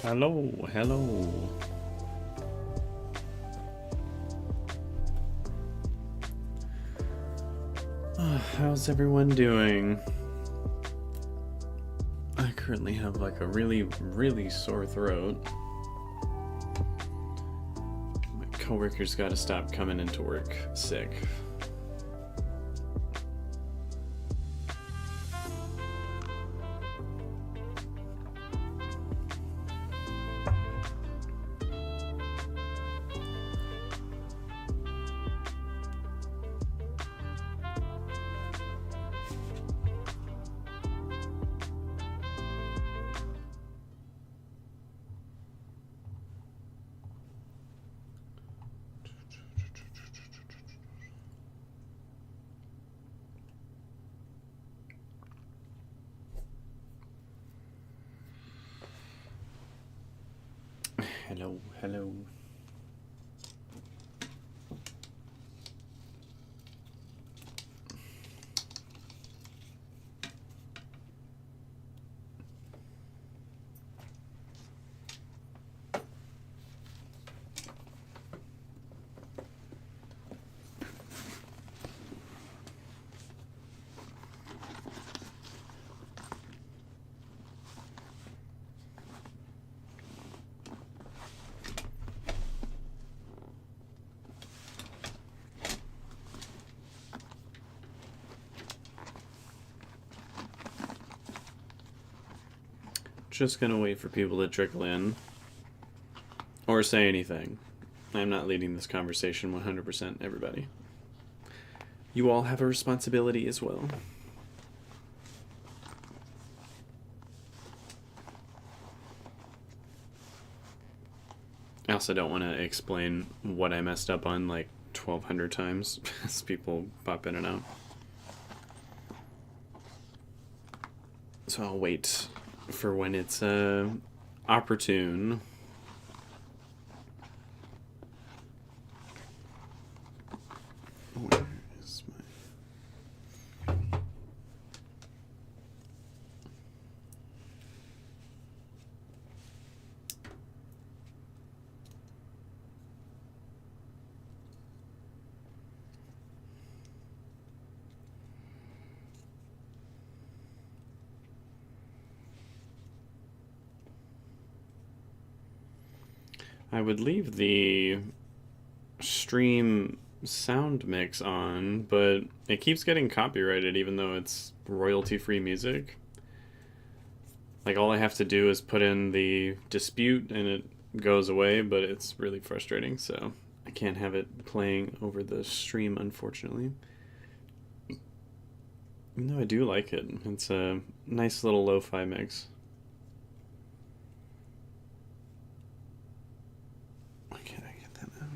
Hello, hello. How's everyone doing? I currently have like a really sore throat. My coworker's gotta stop coming into work sick. Hello, hello. Just gonna wait for people to trickle in. Or say anything. I'm not leading this conversation 100%, everybody. You all have a responsibility as well. I also don't want to explain what I messed up on like 1,200 times as people pop in and out. So I'll wait for when it's opportune. Where is my... I would leave the stream sound mix on, but it keeps getting copyrighted even though it's royalty-free music. Like, all I have to do is put in the dispute and it goes away, but it's really frustrating, so I can't have it playing over the stream, unfortunately. Even though I do like it. It's a nice little lo-fi mix. Why can't I get that out?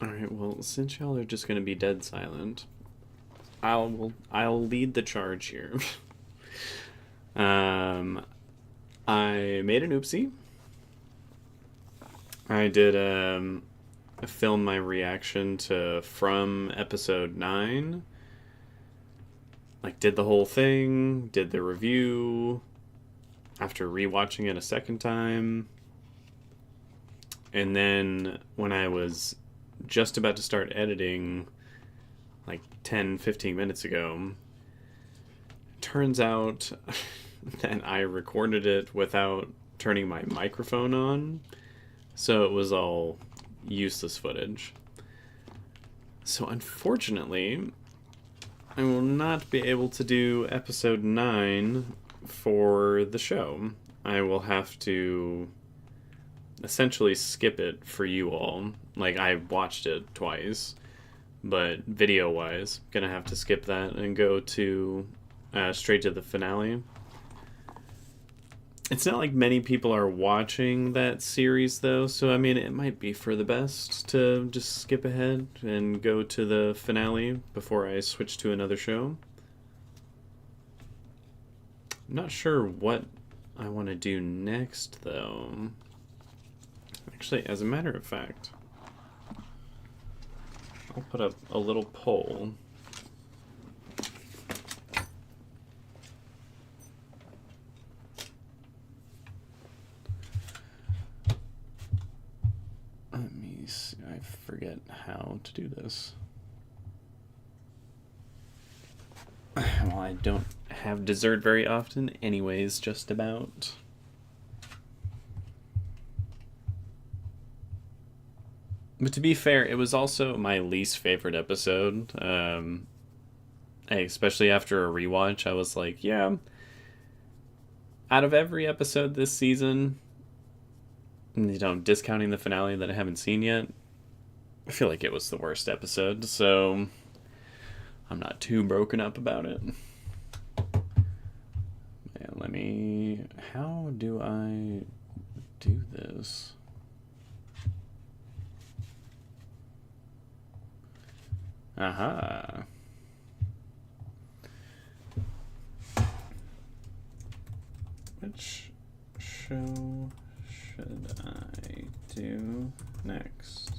Alright, well, since y'all are just gonna be dead silent, I'll lead the charge here. I made an oopsie. I did film my reaction to From episode 9. Like, did the whole thing, did the review after rewatching it a second time. And then when I was just about to start editing, like 10-15 minutes ago, turns out that I recorded it without turning my microphone on, so it was all useless footage. So unfortunately, I will not be able to do episode 9 for the show. I will have to essentially skip it for you all. Like, I watched it twice, but video-wise, gonna have to skip that and go to straight to the finale. It's not like many people are watching that series, though, so I mean, it might be for the best to just skip ahead and go to the finale before I switch to another show. I'm not sure what I want to do next, though. Actually, as a matter of fact, I'll put up a little poll. Let me see. I forget how to do this. Well, I don't have dessert very often anyways, just about. But to be fair, it was also my least favorite episode. Especially after a rewatch, I was like, yeah, out of every episode this season, discounting the finale that I haven't seen yet, I feel like it was the worst episode, so I'm not too broken up about it. Yeah, how do I do this? Aha. Which show should I do next?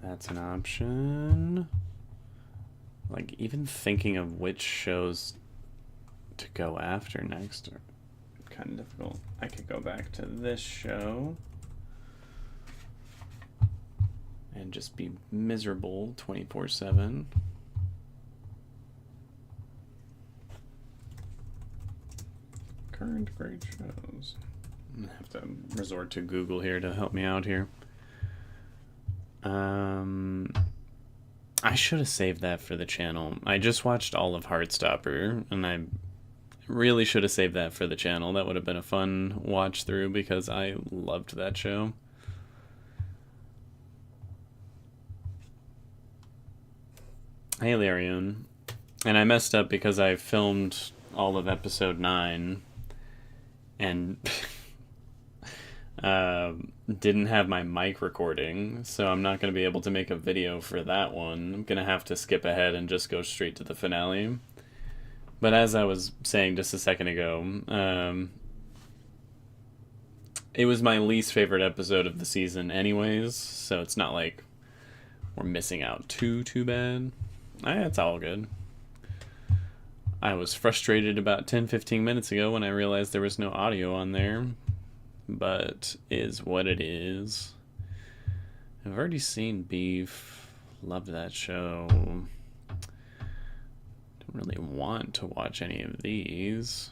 That's an option. Like, even thinking of which shows to go after next are kind of difficult. I could go back to this show and just be miserable 24/7. Current great shows. I'm gonna have to resort to Google here to help me out here. I should have saved that for the channel. I just watched all of Heartstopper, and I really should have saved that for the channel. That would have been a fun watch through because I loved that show. Hey, Larian. And I messed up because I filmed all of episode 9 and didn't have my mic recording, so I'm not going to be able to make a video for that one. I'm going to have to skip ahead and just go straight to the finale. But as I was saying just a second ago, it was my least favorite episode of the season anyways, so it's not like we're missing out too bad. It's all good. I was frustrated about 10-15 minutes ago when I realized there was no audio on there, but is what it is. I've already seen Beef. Loved that show. Don't really want to watch any of these.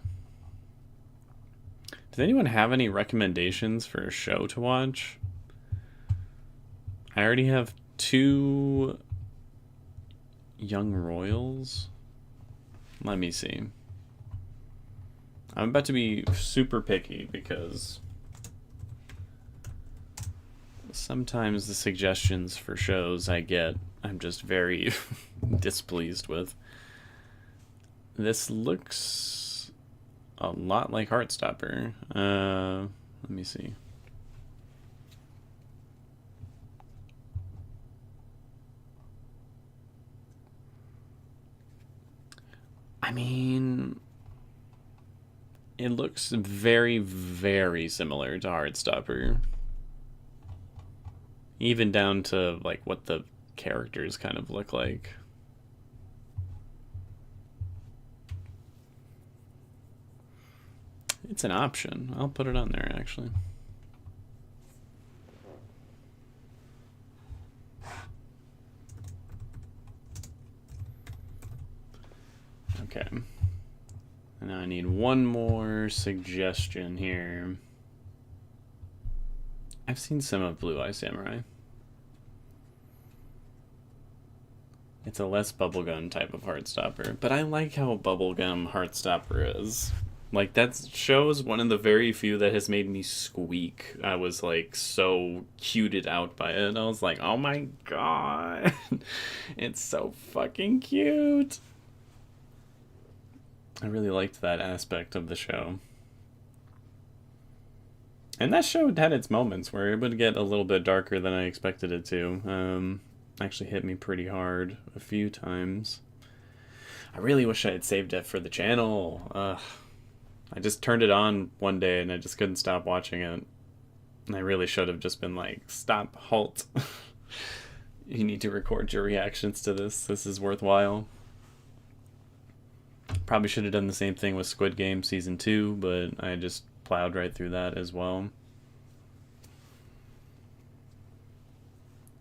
Does anyone have any recommendations for a show to watch? I already have 2 Young Royals. Let me see. I'm about to be super picky because sometimes the suggestions for shows I get, I'm just very displeased with. This looks a lot like Heartstopper. Let me see. I mean, it looks very, very similar to Heartstopper. Even down to, like, what the characters kind of look like. It's an option. I'll put it on there, actually. Okay. And now I need one more suggestion here. I've seen some of Blue Eye Samurai. It's a less bubblegum type of Heartstopper, but I like how bubblegum Heartstopper is. Like, that show is one of the very few that has made me squeak. I was like so cuted out by it. I was like, oh my god, it's so fucking cute. I really liked that aspect of the show. And that show had its moments where it would get a little bit darker than I expected it to. Actually hit me pretty hard a few times. I really wish I had saved it for the channel. I just turned it on one day and I just couldn't stop watching it. And I really should have just been like, stop, halt. You need to record your reactions to this. This is worthwhile. Probably should have done the same thing with Squid Game Season 2, but I just plowed right through that as well.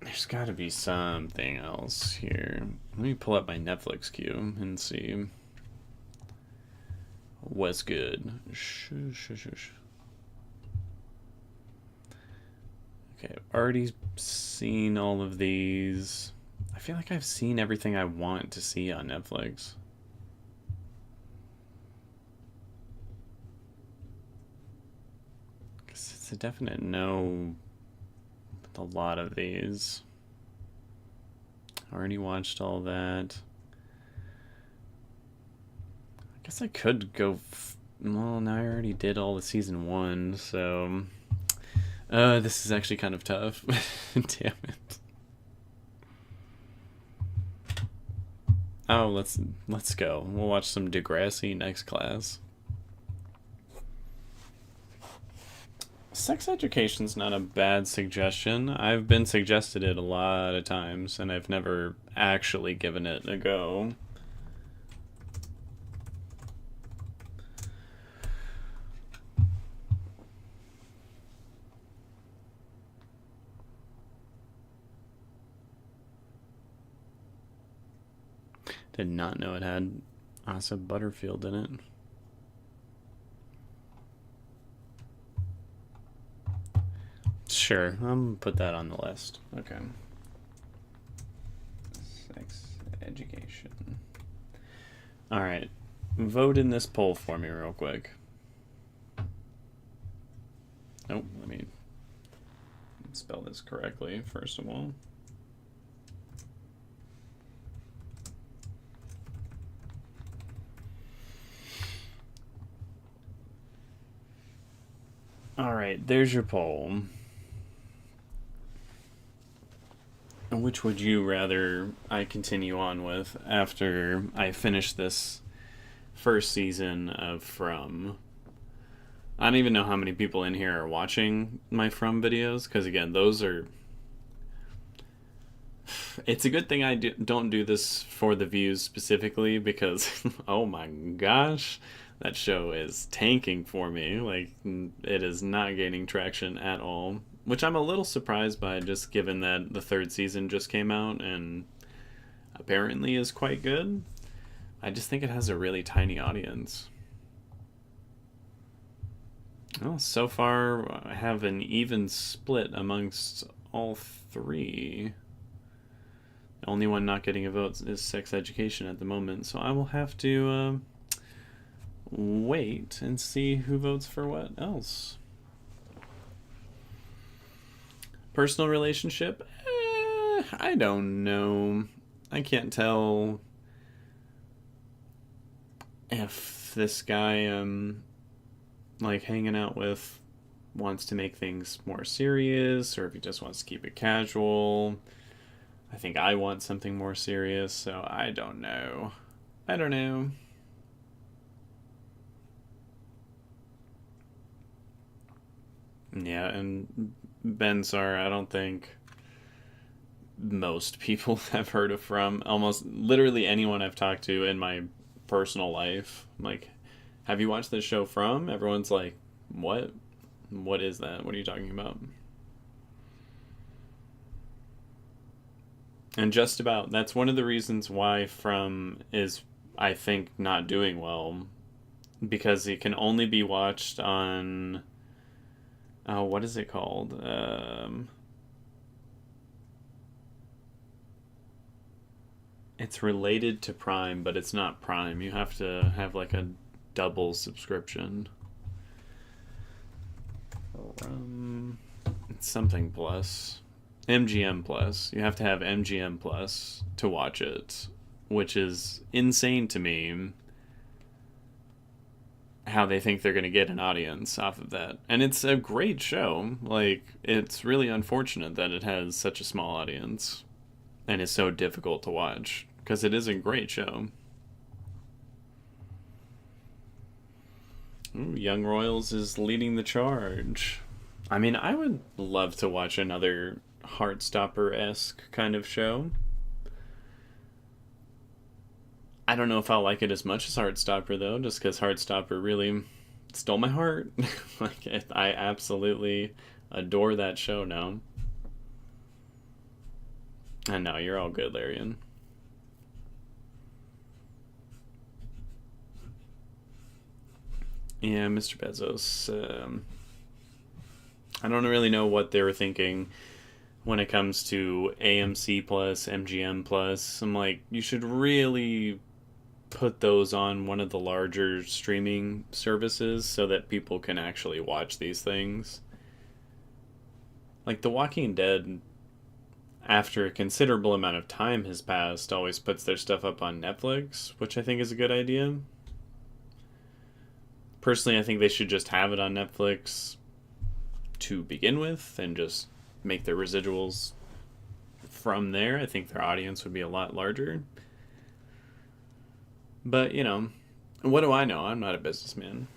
There's got to be something else here. Let me pull up my Netflix queue and see what's good. Okay, I've already seen all of these. I feel like I've seen everything I want to see on Netflix. It's a definite no with a lot of these. Already watched all that. I guess I could go. Well, now I already did all the season 1, so this is actually kind of tough. Damn it. Oh, let's go. We'll watch some Degrassi next class. Sex education's not a bad suggestion. I've been suggested it a lot of times, and I've never actually given it a go. Did not know it had Asa Butterfield in it. Sure, I'm gonna put that on the list. Okay. Sex education. Alright. Vote in this poll for me real quick. Oh, let me spell this correctly, first of all. Alright, there's your poll. Which would you rather I continue on with after I finish this first season of From? I don't even know how many people in here are watching my From videos, because again, those are... It's a good thing I don't do this for the views specifically, because oh my gosh, that show is tanking for me. Like, it is not gaining traction at all. Which I'm a little surprised by, just given that the 3rd season just came out and apparently is quite good. I just think it has a really tiny audience. Well, so far I have an even split amongst all 3. The only one not getting a vote is Sex Education at the moment, so I will have to wait and see who votes for what else. Personal relationship? I don't know. I can't tell if this guy I'm like hanging out with wants to make things more serious, or if he just wants to keep it casual. I think I want something more serious, so I don't know. I don't know. Yeah, and Ben Sar, I don't think most people have heard of From. Almost literally anyone I've talked to in my personal life, I'm like, have you watched this show From? Everyone's like, what? What is that? What are you talking about? And just about, that's one of the reasons why From is, I think, not doing well. Because it can only be watched on... what is it called? It's related to Prime, but it's not Prime. You have to have like a double subscription. It's something plus. MGM Plus. You have to have MGM Plus to watch it, which is insane to me how they think they're going to get an audience off of that. And it's a great show. Like, it's really unfortunate that it has such a small audience and is so difficult to watch because it is a great show. Ooh, Young Royals is leading the charge. I mean, I would love to watch another Heartstopper-esque kind of show. I don't know if I'll like it as much as Heartstopper, though, just because Heartstopper really stole my heart. Like, I absolutely adore that show now. And no, you're all good, Larian. Yeah, Mr. Bezos. I don't really know what they were thinking when it comes to AMC Plus, MGM Plus. I'm like, you should really put those on one of the larger streaming services so that people can actually watch these things. Like The Walking Dead, after a considerable amount of time has passed, always puts their stuff up on Netflix, which I think is a good idea. Personally, I think they should just have it on Netflix to begin with and just make their residuals from there. I think their audience would be a lot larger. But, you know, what do I know? I'm not a businessman.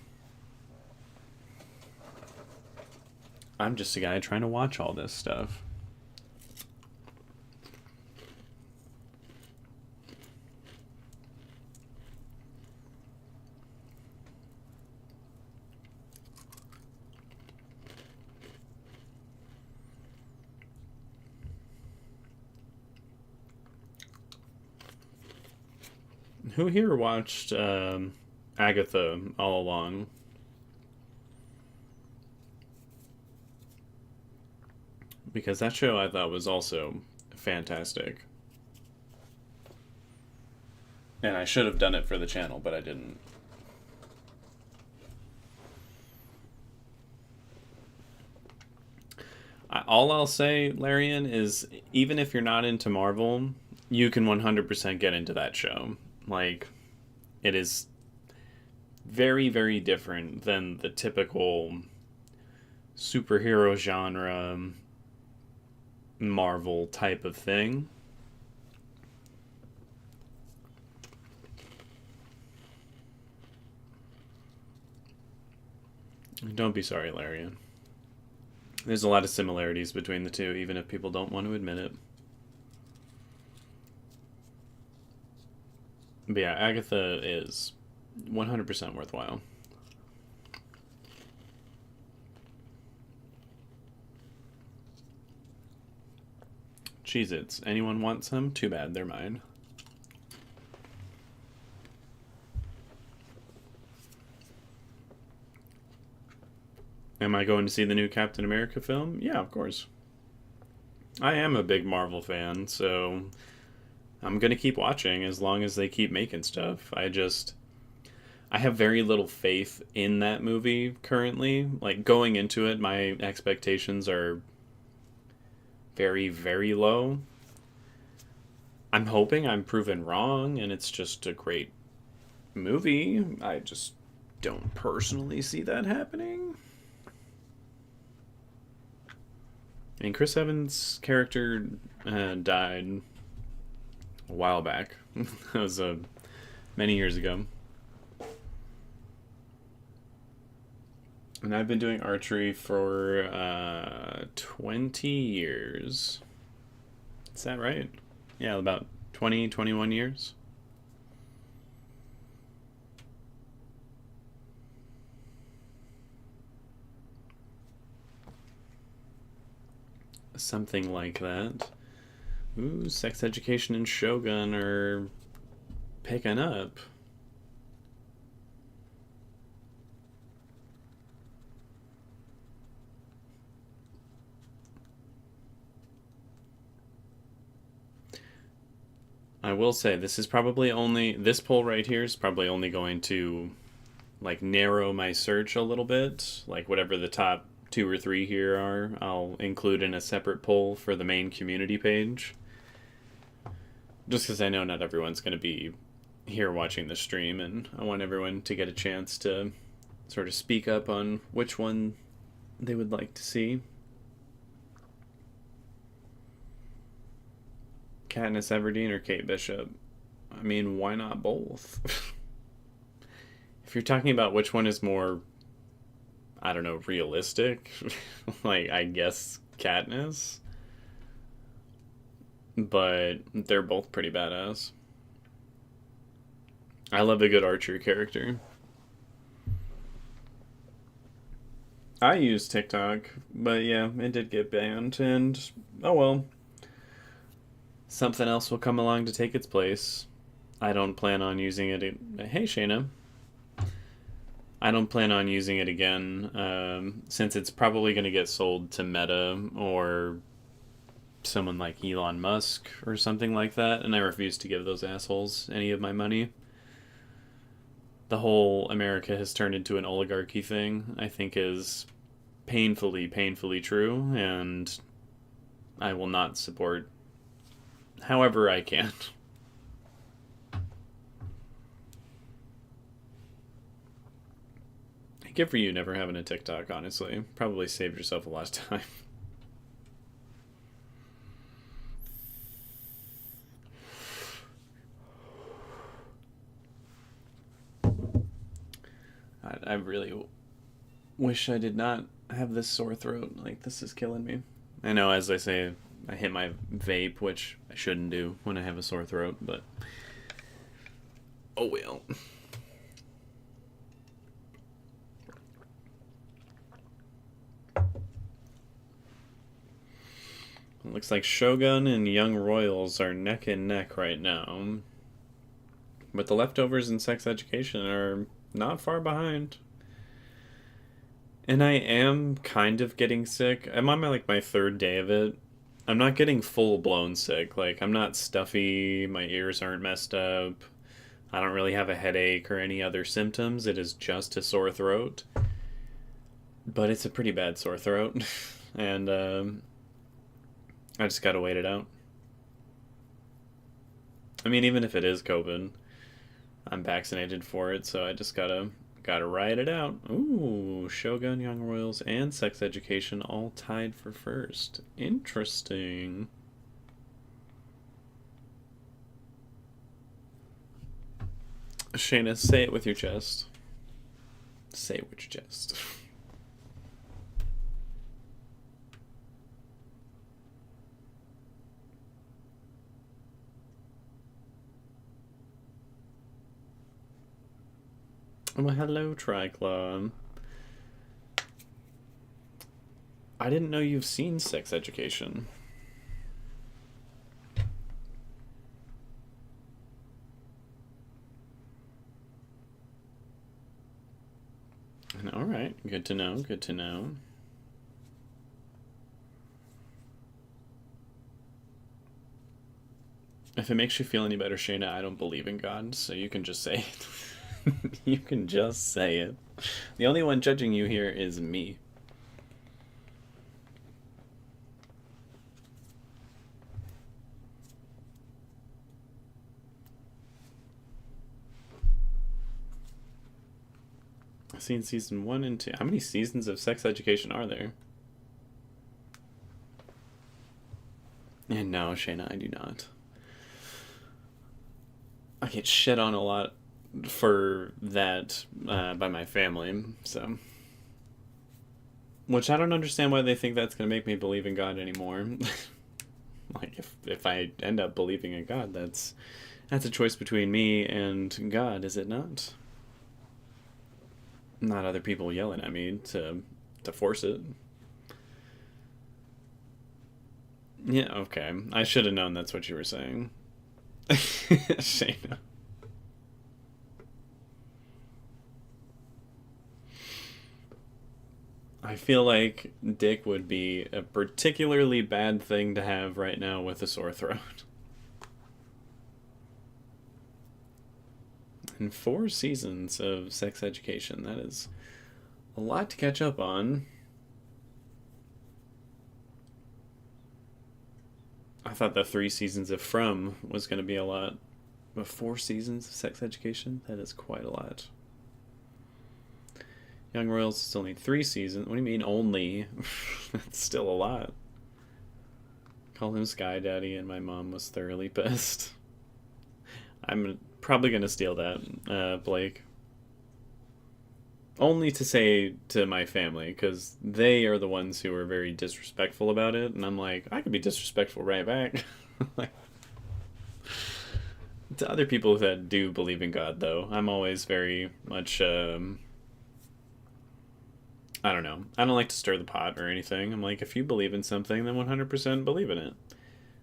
I'm just a guy trying to watch all this stuff. Who here watched Agatha all along? Because that show I thought was also fantastic. And I should have done it for the channel, but I didn't. All I'll say, Larian, is even if you're not into Marvel, you can 100% get into that show. Like, it is very, very different than the typical superhero genre Marvel type of thing. Don't be sorry, Larian. There's a lot of similarities between the two, even if people don't want to admit it. But yeah, Agatha is 100% worthwhile. Cheez-Its. Anyone want some? Too bad, they're mine. Am I going to see the new Captain America film? Yeah, of course. I am a big Marvel fan, so I'm going to keep watching as long as they keep making stuff. I have very little faith in that movie currently. Like, going into it, my expectations are very, very low. I'm hoping I'm proven wrong and it's just a great movie. I just don't personally see that happening. And Chris Evans' character died a while back. That was many years ago. And I've been doing archery for 20 years. Is that right? Yeah, about 20, 21 years. Something like that. Ooh, Sex Education and Shogun are picking up. I will say, this poll right here is probably only going to like narrow my search a little bit. Like whatever the top two or three here are, I'll include in a separate poll for the main community page. Just because I know not everyone's going to be here watching the stream, and I want everyone to get a chance to sort of speak up on which one they would like to see. Katniss Everdeen or Kate Bishop? I mean, why not both? If you're talking about which one is more, I don't know, realistic, like, I guess Katniss. But they're both pretty badass. I love a good Archer character. I use TikTok, but yeah, it did get banned, and oh well. Something else will come along to take its place. I don't plan on using it. Hey, Shayna. I don't plan on using it again, since it's probably going to get sold to Meta or someone like Elon Musk or something like that, and I refuse to give those assholes any of my money. The whole America has turned into an oligarchy thing, I think, is painfully, painfully true, and I will not support however I can. Good for you never having a TikTok, honestly. Probably saved yourself a lot of time. I really wish I did not have this sore throat. Like, this is killing me. I know, as I say, I hit my vape, which I shouldn't do when I have a sore throat, but oh well. It looks like Shogun and Young Royals are neck and neck right now. But the leftovers in sex education are not far behind. And I am kind of getting sick. I'm on my third day of it. I'm not getting full blown sick. Like, I'm not stuffy, my ears aren't messed up. I don't really have a headache or any other symptoms. It is just a sore throat. But it's a pretty bad sore throat. And I just gotta wait it out. I mean, even if it is COVID, I'm vaccinated for it, so I just gotta ride it out. Ooh, Shogun, Young Royals, and Sex Education all tied for first. Interesting. Shayna, say it with your chest. Say it with your chest. Well, hello, Triclaw. I didn't know you've seen Sex Education. Alright, good to know, good to know. If it makes you feel any better, Shayna, I don't believe in God, so you can just say it. You can just say it. The only one judging you here is me. I've seen season 1 and 2. How many seasons of Sex Education are there? And no, Shayna, I do not. I get shit on a lot for that by my family, so, which I don't understand why they think that's gonna make me believe in God anymore. Like, if I end up believing in God, that's a choice between me and God, is it not? Not other people yelling at me to force it. Yeah, okay. I should have known that's what you were saying. Shayna. I feel like dick would be a particularly bad thing to have right now with a sore throat. And 4 seasons of sex education. That is a lot to catch up on. I thought the 3 seasons of From was going to be a lot. But 4 seasons of sex education? That is quite a lot. Young Royals still need 3 seasons. What do you mean only? That's still a lot. Call him Sky Daddy, and my mom was thoroughly pissed. I'm probably going to steal that, Blake. Only to say to my family, because they are the ones who are very disrespectful about it, and I'm like, I could be disrespectful right back. Like, to other people that do believe in God, though, I'm always very much, I don't know. I don't like to stir the pot or anything. I'm like, if you believe in something, then 100% believe in it.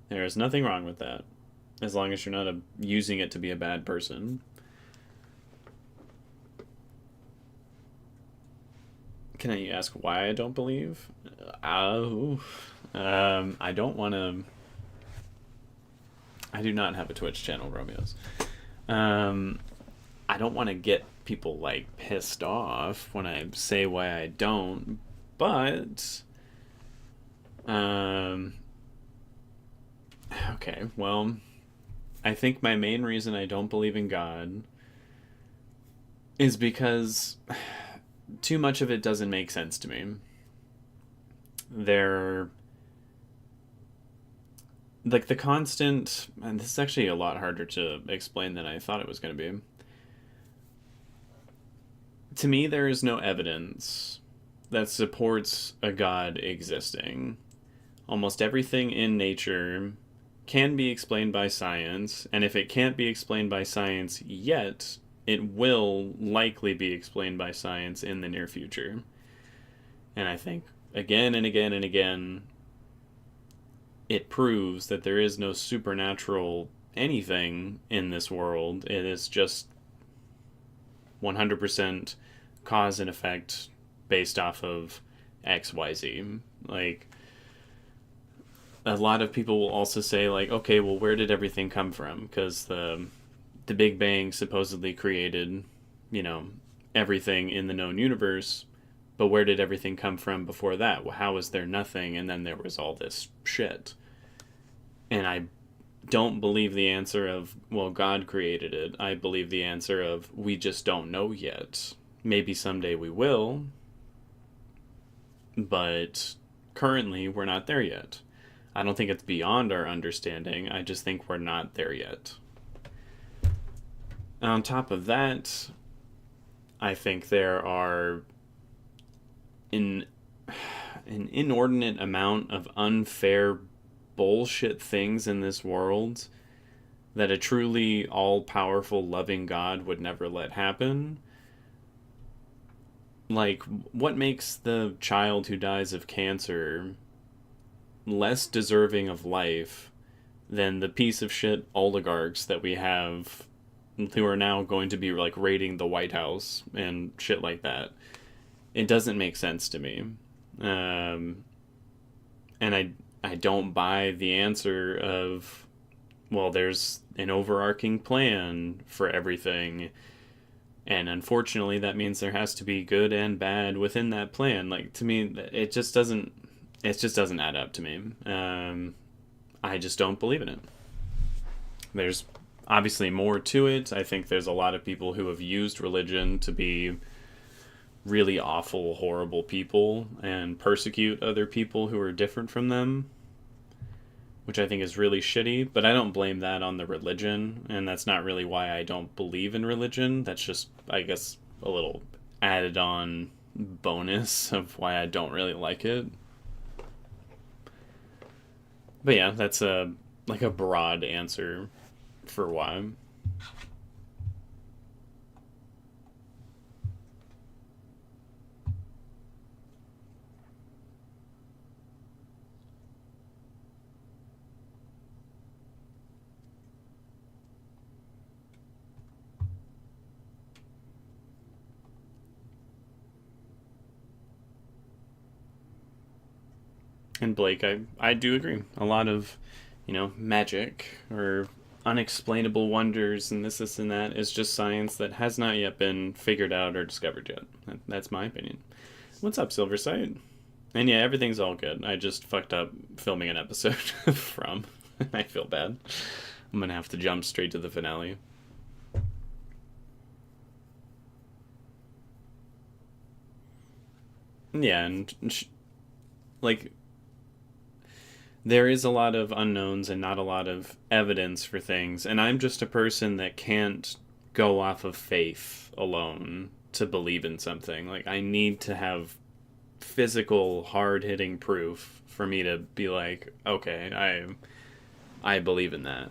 There is nothing wrong with that, as long as you're not using it to be a bad person. Can I ask why I don't believe? I don't want to. I do not have a Twitch channel, Romeo's. I don't want to get people like pissed off when I say why I don't, but okay, well, I think my main reason I don't believe in God is because too much of it doesn't make sense to me. They're like the constant, and this is actually a lot harder to explain than I thought it was going to be. To me, there is no evidence that supports a God existing. Almost everything in nature can be explained by science, and if it can't be explained by science yet, it will likely be explained by science in the near future. And I think again and again and again, it proves that there is no supernatural anything in this world. It is just 100% cause and effect based off of XYZ. Like, a lot of people will also say, like, okay, well, where did everything come from? Because the Big Bang supposedly created, everything in the known universe, but where did everything come from before that? Well, how was there nothing, and then there was all this shit? And I don't believe the answer of, well, God created it. I believe the answer of, we just don't know yet. Maybe someday we will, but currently we're not there yet. I don't think it's beyond our understanding. I just think we're not there yet. On top of that, I think there are an inordinate amount of unfair bullshit things in this world that a truly all-powerful, loving God would never let happen. Like, what makes the child who dies of cancer less deserving of life than the piece of shit oligarchs that we have who are now going to be, like, raiding the White House and shit like that? It doesn't make sense to me. And I don't buy the answer of, well, there's an overarching plan for everything, and unfortunately that means there has to be good and bad within that plan. Like, to me, it just doesn't add up to me. I just don't believe in it. There's obviously more to it. I think there's a lot of people who have used religion to be really awful, horrible people and persecute other people who are different from them, which I think is really shitty, but I don't blame that on the religion, and that's not really why I don't believe in religion. That's just, I guess, a little added on bonus of why I don't really like it. But yeah, that's a broad answer for why. And Blake, I do agree. A lot of, magic or unexplainable wonders and this and that is just science that has not yet been figured out or discovered yet. That's my opinion. What's up, Silverside? And yeah, everything's all good. I just fucked up filming an episode from. I feel bad. I'm gonna have to jump straight to the finale. Yeah, and like there is a lot of unknowns and not a lot of evidence for things, and I'm just a person that can't go off of faith alone to believe in something. Like I need to have physical hard-hitting proof for me to be like, okay, I believe in that.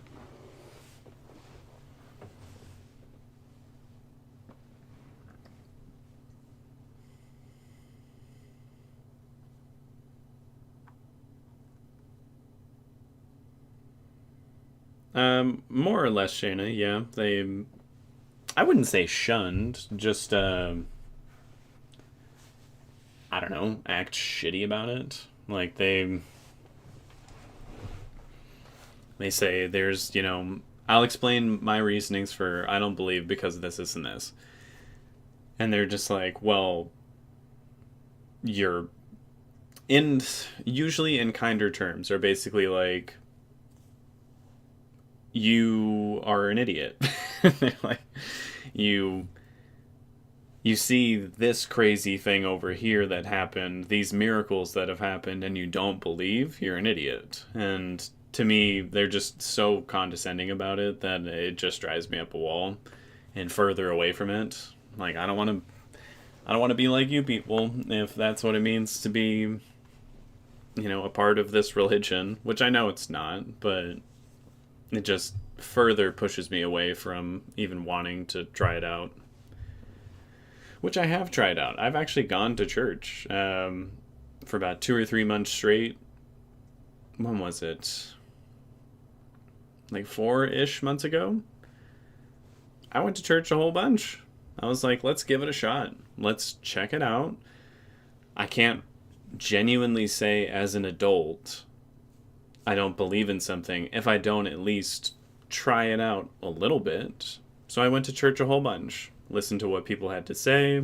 More or less, Shayna. Yeah, they. I wouldn't say shunned. Just I don't know, act shitty about it. Like they say there's I'll explain my reasonings for I don't believe because of this and this, and they're just like, well, you're in usually in kinder terms are basically like you are an idiot. Like you you see this crazy thing over here that happened, these miracles that have happened, and you don't believe, you're an idiot. And to me, they're just so condescending about it that it just drives me up a wall and further away from it. Like I don't want to be like you people if that's what it means to be, a part of this religion, which I know it's not, but it just further pushes me away from even wanting to try it out. Which I have tried out. I've actually gone to church for about 2 or 3 months straight. When was it? Like 4-ish months ago? I went to church a whole bunch. I was like, let's give it a shot. Let's check it out. I can't genuinely say as an adult I don't believe in something if I don't at least try it out a little bit. So I went to church a whole bunch, listened to what people had to say,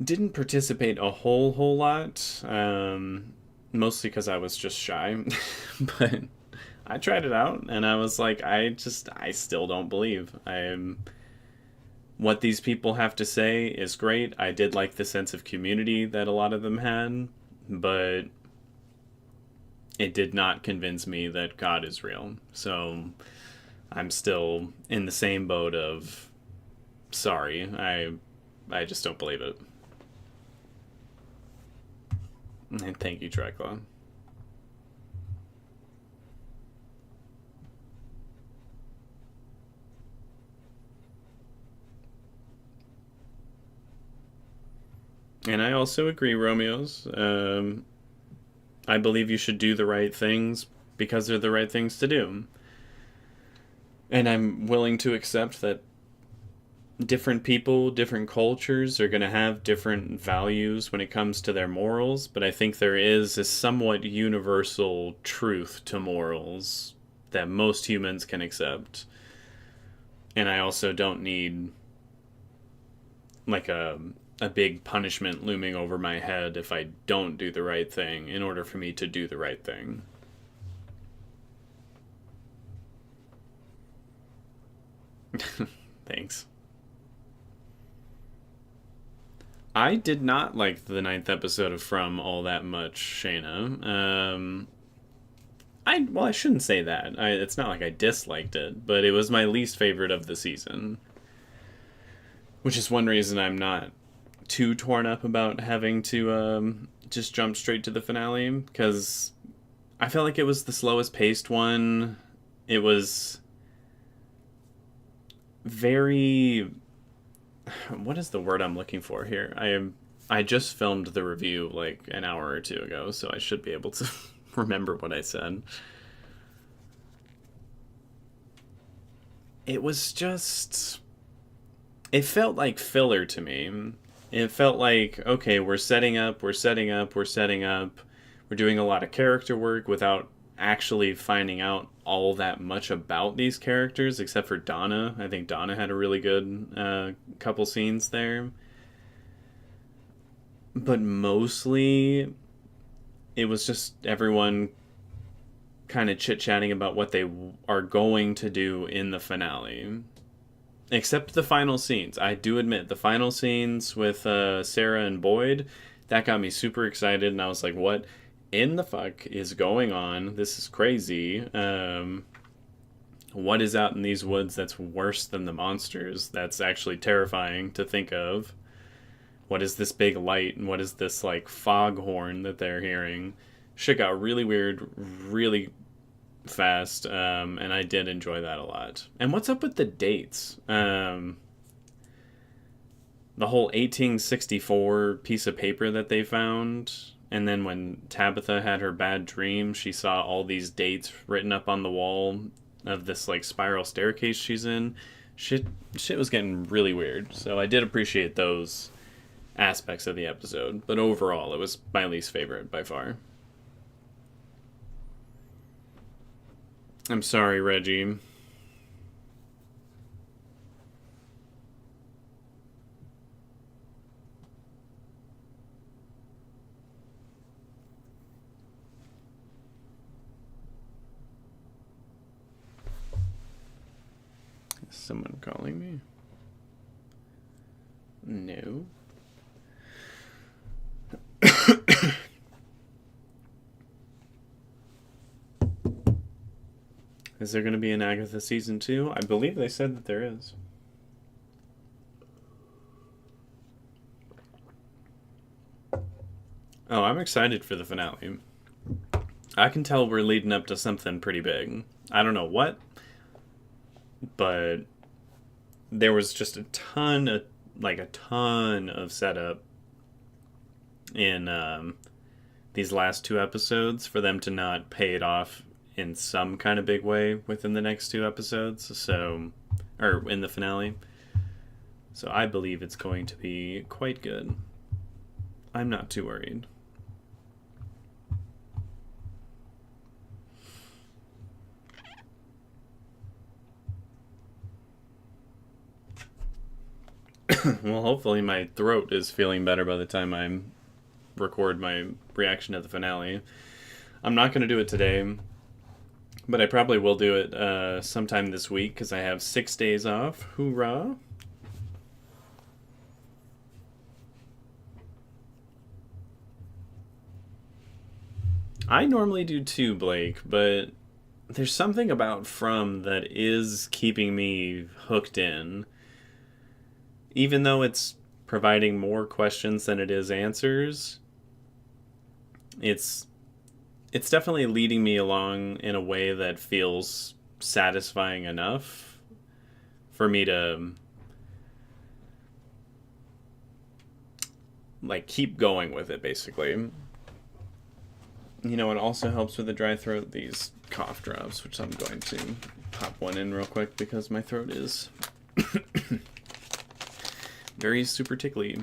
didn't participate a whole lot, mostly because I was just shy, but I tried it out and I was like, I still don't believe. What these people have to say is great. I did like the sense of community that a lot of them had, but it did not convince me that God is real. So I'm still in the same boat of sorry, I just don't believe it. And thank you, Triclaw. And I also agree, Romeo's. I believe you should do the right things because they're the right things to do. And I'm willing to accept that different people, different cultures are going to have different values when it comes to their morals, but I think there is a somewhat universal truth to morals that most humans can accept. And I also don't need like a big punishment looming over my head if I don't do the right thing in order for me to do the right thing. Thanks. I did not like the 9th episode of From all that much, Shayna. I shouldn't say that. It's not like I disliked it, but it was my least favorite of the season. Which is one reason I'm not too torn up about having to just jump straight to the finale, because I felt like it was the slowest paced one. It was very... What is the word I'm looking for here? I just filmed the review like an hour or two ago, so I should be able to remember what I said. It was just... It felt like filler to me. It felt like, okay, we're setting up. We're doing a lot of character work without actually finding out all that much about these characters, except for Donna. I think Donna had a really good couple scenes there. But mostly, it was just everyone kind of chit-chatting about what they are going to do in the finale. Except the final scenes. I do admit, the final scenes with Sarah and Boyd, that got me super excited, and I was like, what in the fuck is going on? This is crazy. What is out in these woods that's worse than the monsters? That's actually terrifying to think of. What is this big light, and what is this, like, foghorn that they're hearing? Shit got really weird, really fast, and I did enjoy that a lot. And what's up with the dates? The whole 1864 piece of paper that they found, and then when Tabitha had her bad dream, she saw all these dates written up on the wall of this, like, spiral staircase she's in. Shit was getting really weird, so I did appreciate those aspects of the episode, but overall it was my least favorite by far. I'm sorry, Reggie. Is someone calling me? No. Is there going to be an Agatha season 2? I believe they said that there is. Oh, I'm excited for the finale. I can tell we're leading up to something pretty big. I don't know what, but there was just a ton of setup in these last 2 episodes for them to not pay it off in some kind of big way within the next 2 episodes, or in the finale. So I believe it's going to be quite good. I'm not too worried. Well, hopefully my throat is feeling better by the time I record my reaction to the finale. I'm not going to do it today, but I probably will do it sometime this week because I have 6 days off. Hoorah! I normally do 2, Blake, but there's something about From that is keeping me hooked in. Even though it's providing more questions than it is answers, it's definitely leading me along in a way that feels satisfying enough for me to like keep going with it, basically. You know, it also helps with the dry throat, these cough drops, which I'm going to pop one in real quick because my throat is very super tickly.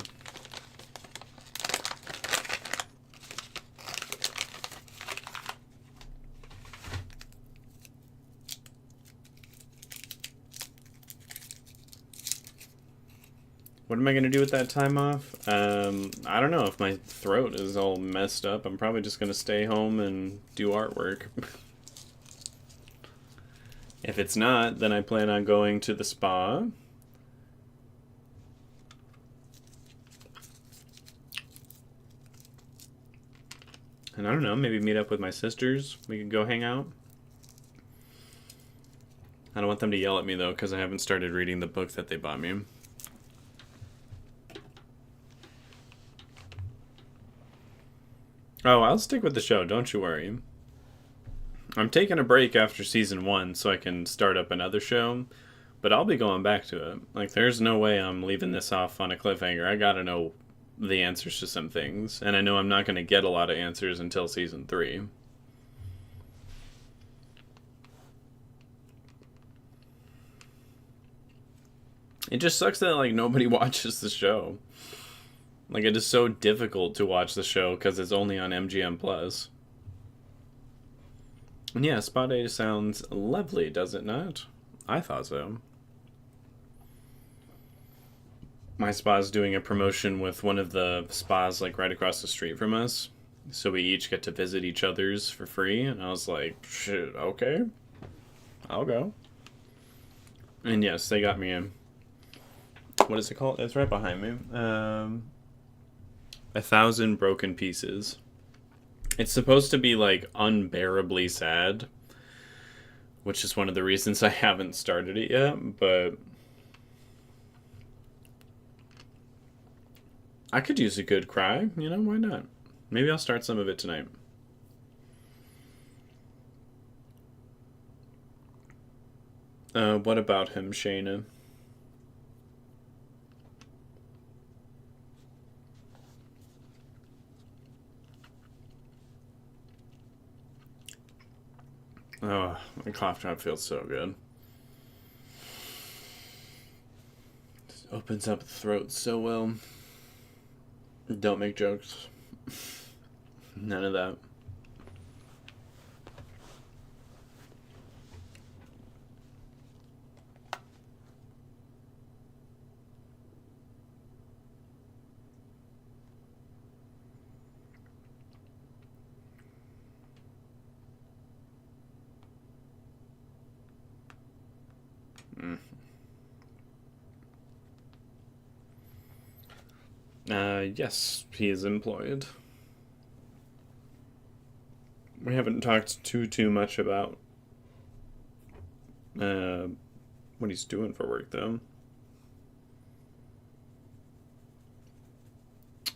What am I going to do with that time off? I don't know. If my throat is all messed up, I'm probably just going to stay home and do artwork. If it's not, then I plan on going to the spa. And I don't know, maybe meet up with my sisters. We could go hang out. I don't want them to yell at me, though, because I haven't started reading the book that they bought me. Oh, I'll stick with the show, don't you worry. I'm taking a break after season 1 so I can start up another show, but I'll be going back to it. Like, there's no way I'm leaving this off on a cliffhanger. I gotta know the answers to some things, and I know I'm not going to get a lot of answers until season 3. It just sucks that, like, nobody watches the show. Like, it is so difficult to watch the show because it's only on MGM+. Yeah, spa day sounds lovely, does it not? I thought so. My spa's doing a promotion with one of the spas like right across the street from us. So we each get to visit each other's for free, and I was like, shit, okay, I'll go. And yes, they got me a, what is it called? It's right behind me. 1,000 Broken Pieces. It's supposed to be like unbearably sad, which is one of the reasons I haven't started it yet, but I could use a good cry, why not? Maybe I'll start some of it tonight. What about him, Shayna? Oh, my cough drop feels so good. Just opens up the throat so well. Don't make jokes. None of that. Yes, he is employed. We haven't talked too much about what he's doing for work, though.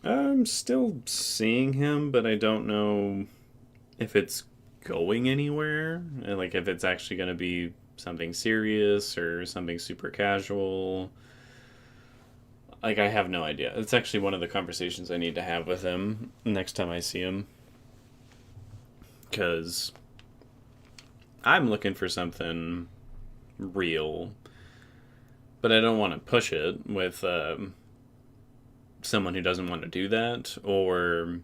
I'm still seeing him, but I don't know if it's going anywhere. Like, if it's actually going to be something serious or something super casual. Like, I have no idea. It's actually one of the conversations I need to have with him next time I see him. Because I'm looking for something real, but I don't want to push it with someone who doesn't want to do that, or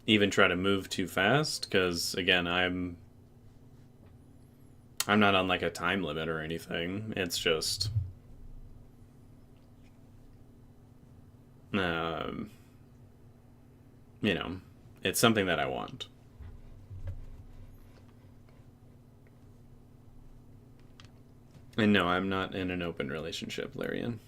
even try to move too fast, because again, I'm not on like a time limit or anything. It's just um, it's something that I want. And no, I'm not in an open relationship, Larian.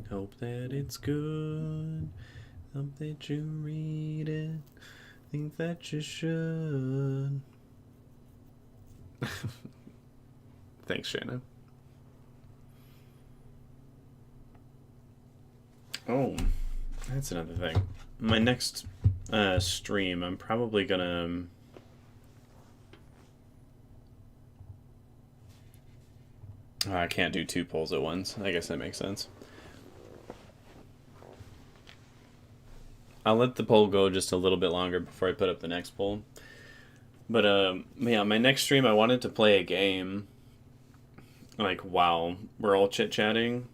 Hope that it's good. Hope that you read it. Think that you should. Thanks, Shanna. Oh, that's another thing. My next stream, I'm probably gonna. I can't do 2 polls at once. I guess that makes sense. I'll let the poll go just a little bit longer before I put up the next poll. But yeah, my next stream I wanted to play a game, like while we're all chit chatting,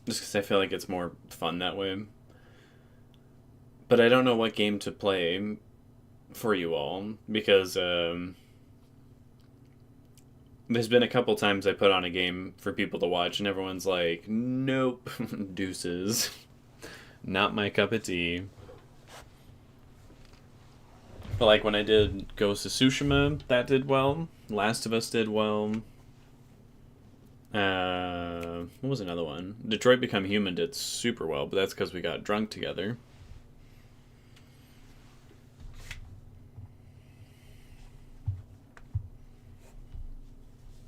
just because I feel like it's more fun that way. But I don't know what game to play for you all, because there's been a couple times I put on a game for people to watch, and everyone's like, "Nope, deuces, not my cup of tea." But like when I did Ghost of Tsushima, that did well. Last of Us did well. What was another one? Detroit Become Human did super well, but that's because we got drunk together.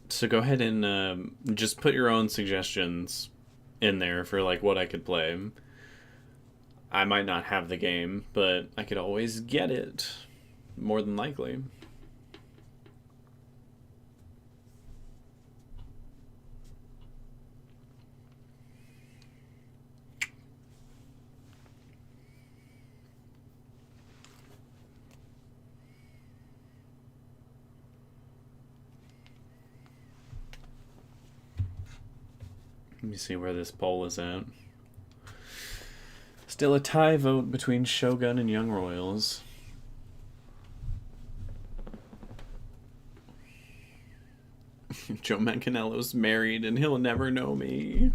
So go ahead and just put your own suggestions in there for like what I could play. I might not have the game, but I could always get it. More than likely. Let me see where this poll is at. Still a tie vote between Shogun and Young Royals. Joe Manganiello's married and he'll never know me.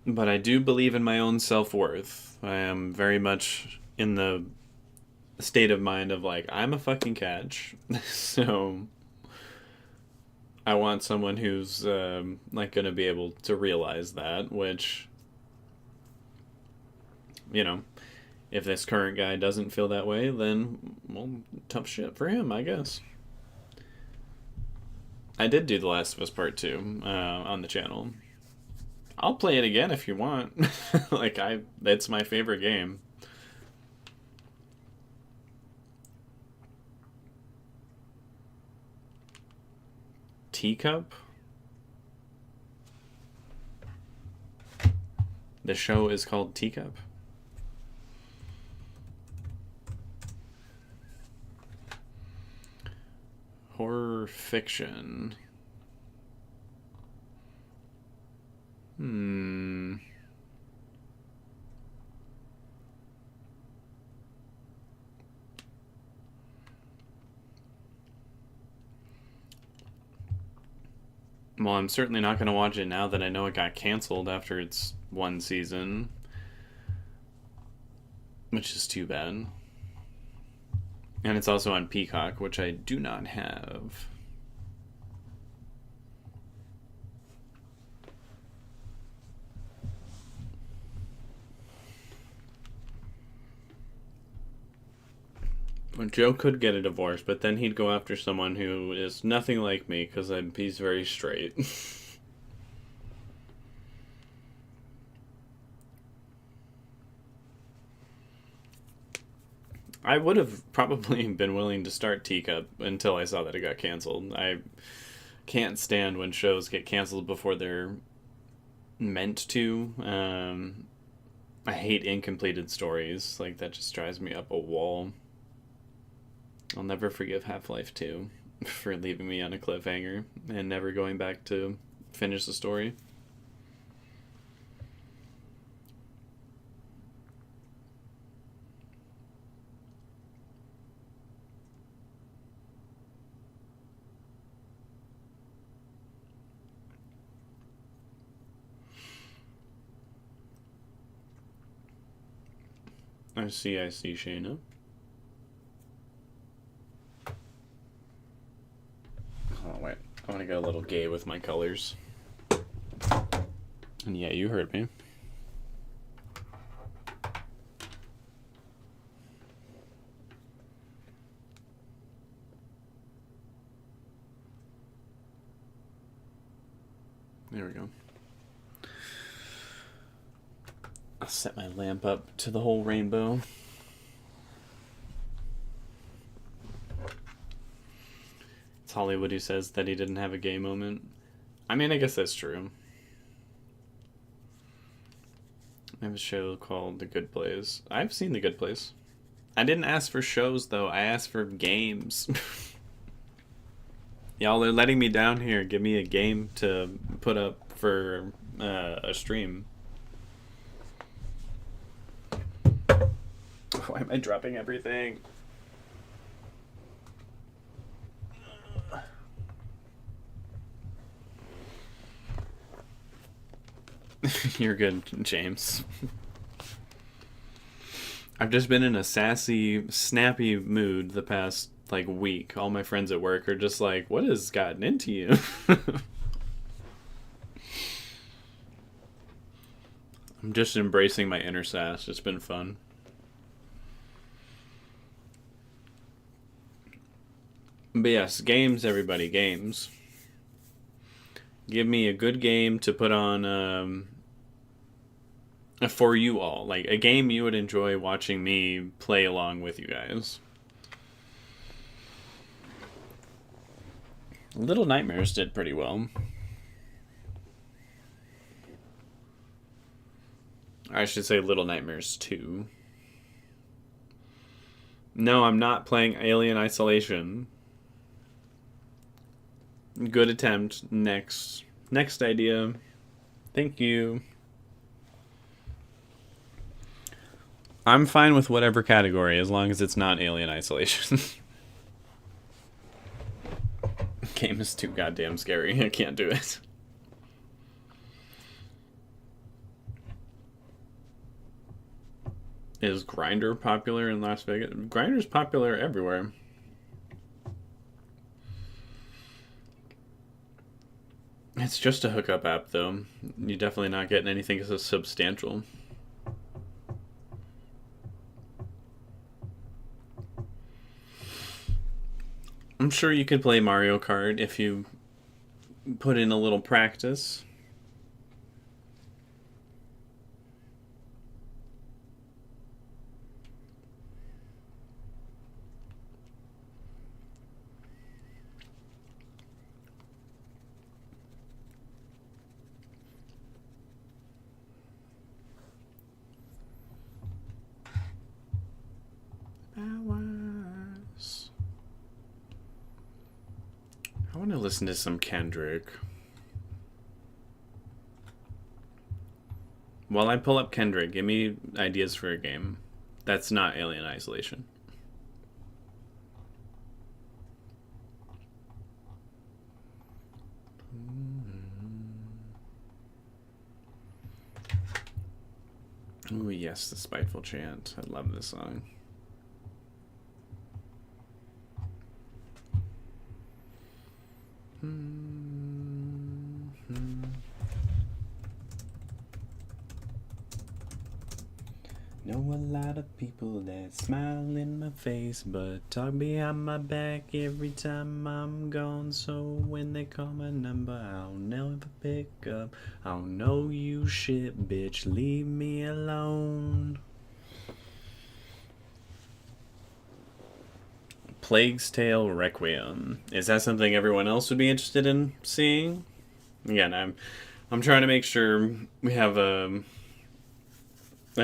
But I do believe in my own self-worth. I am very much in the state of mind of like, I'm a fucking catch. So I want someone who's like going to be able to realize that, which, you know, if this current guy doesn't feel that way, then, well, tough shit for him, I guess. I did do The Last of Us Part 2 on the channel. I'll play it again if you want. It's my favorite game. Teacup? The show is called Teacup? Horror fiction. Well, I'm certainly not going to watch it now that I know it got canceled after its one season. Which is too bad. And it's also on Peacock, which I do not have. Well, Joe could get a divorce, but then he'd go after someone who is nothing like me, because he's very straight. I would have probably been willing to start Teacup until I saw that it got canceled. I can't stand when shows get canceled before they're meant to. I hate incompleted stories. Like, that just drives me up a wall. I'll never forgive Half-Life 2 for leaving me on a cliffhanger and never going back to finish the story. I see, Shayna. Oh, wait. I want to go a little gay with my colors. And yeah, you heard me. There we go. I'll set my lamp up to the whole rainbow. It's Hollywood who says that he didn't have a gay moment. I mean, I guess that's true. I have a show called The Good Place. I've seen The Good Place. I didn't ask for shows, though. I asked for games. Y'all are letting me down here. Give me a game to put up for a stream. Why am I dropping everything? You're good, James. I've just been in a sassy, snappy mood the past, week. All my friends at work are just like, what has gotten into you? I'm just embracing my inner sass. It's been fun. But yes, games, everybody, games. Give me a good game to put on for you all. Like, a game you would enjoy watching me play along with you guys. Little Nightmares did pretty well. I should say Little Nightmares 2. No, I'm not playing Alien Isolation. Good attempt. Next idea. Thank you. I'm fine with whatever category as long as it's not Alien Isolation. Game is too goddamn scary. I can't do it. Is Grindr popular in Las Vegas? Grindr's popular everywhere. It's just a hookup app, though. You're definitely not getting anything so substantial. I'm sure you could play Mario Kart if you put in a little practice. I want to listen to some Kendrick. While I pull up Kendrick, give me ideas for a game that's not Alien Isolation. Oh yes, the Spiteful Chant. I love this song. Know a lot of people that smile in my face, but talk behind my back every time I'm gone. So when they call my number, I'll never pick up. I don't know you shit, bitch, leave me alone. Plague's Tale Requiem. Is that something everyone else would be interested in seeing? Again, I'm trying to make sure we have a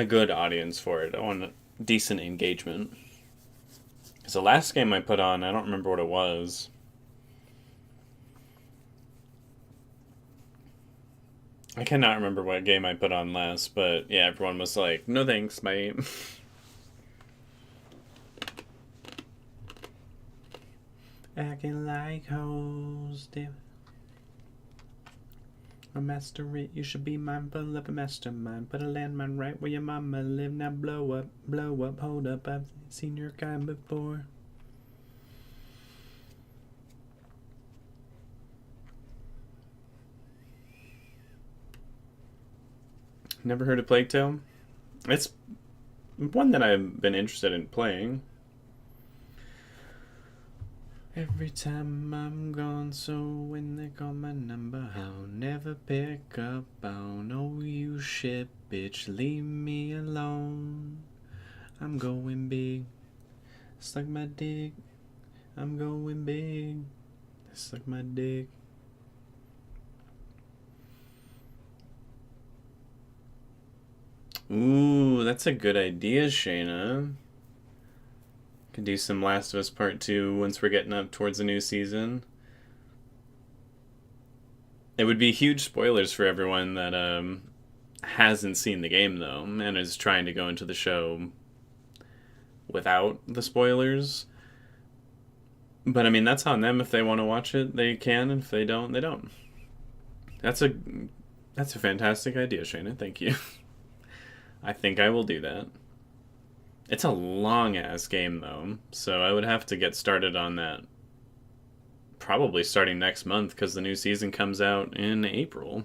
good audience for it. I want a decent engagement. Because the last game I put on, I don't remember what it was. I cannot remember what game I put on last, but yeah, everyone was like, no thanks, mate. Acting like hoes, damn. A master it, you should be mindful of a mastermind. Put a landmine right where your mama live. Now blow up, hold up. I've seen your kind before. Never heard of Plague Tale? It's one that I've been interested in playing. Every time I'm gone, so when they call my number, I'll never pick up. I don't know you shit, bitch, leave me alone. I'm going big, suck my dick. I'm going big, suck my dick. Ooh, that's a good idea, Shayna. Can do some Last of Us Part 2 once we're getting up towards the new season. It would be huge spoilers for everyone that hasn't seen the game, though, and is trying to go into the show without the spoilers. But, I mean, that's on them. If they want to watch it, they can, and if they don't, they don't. That's a fantastic idea, Shayna. Thank you. I think I will do that. It's a long-ass game, though, so I would have to get started on that probably starting next month, because the new season comes out in April.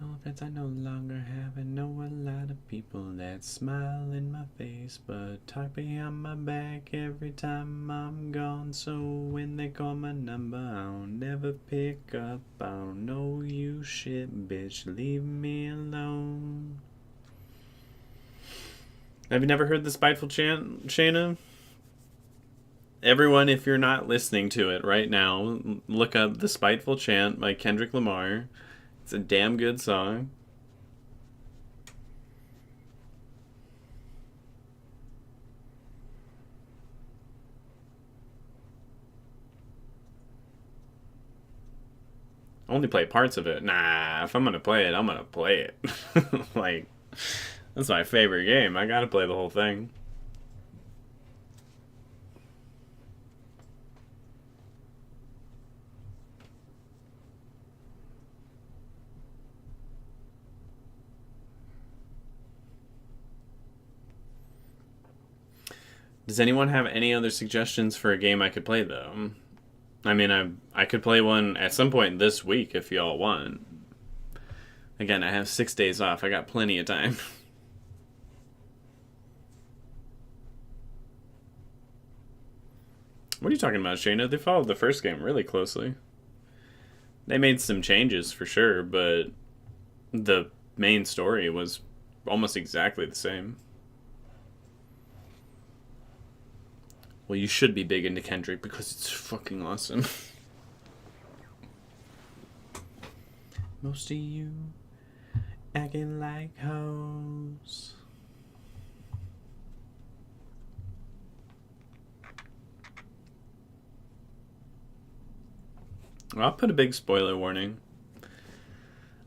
All friends I no longer have, I know a lot of people that smile in my face, but talk behind my back every time I'm gone. So when they call my number, I'll never pick up. I don't know you shit, bitch, leave me alone. Have you never heard the Spiteful Chant, Shayna? Everyone, if you're not listening to it right now, look up The Spiteful Chant by Kendrick Lamar. It's a damn good song. only play parts of it. Nah, if I'm gonna play it, I'm gonna play it. Like, that's my favorite game. I gotta play the whole thing. Does anyone have any other suggestions for a game I could play, though? I mean, I could play one at some point this week if y'all want. Again, I have 6 days off. I got plenty of time. What are you talking about, Shayna? They followed the first game really closely. They made some changes for sure, but the main story was almost exactly the same. Well, you should be big into Kendrick because it's fucking awesome. Most of you acting like hoes. Well, I'll put a big spoiler warning.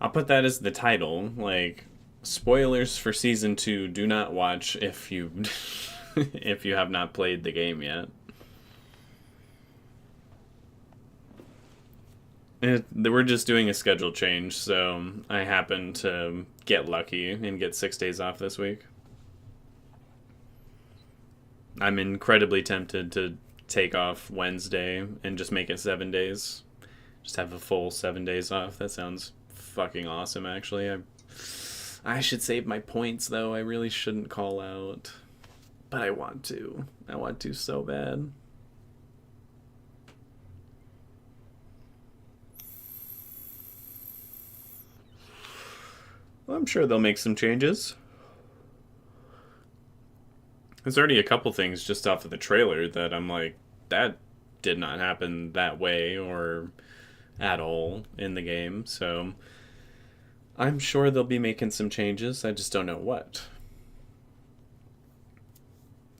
I'll put that as the title. Like, spoilers for season 2. Do not watch if you if you have not played the game yet. We're just doing a schedule change, so I happen to get lucky and get 6 days off this week. I'm incredibly tempted to take off Wednesday and just make it 7 days. Just have a full 7 days off. That sounds fucking awesome, actually. I should save my points, though. I really shouldn't call out. But I want to. I want to so bad. Well, I'm sure they'll make some changes. There's already a couple things just off of the trailer that I'm like, that did not happen that way or at all in the game. So I'm sure they'll be making some changes. I just don't know what.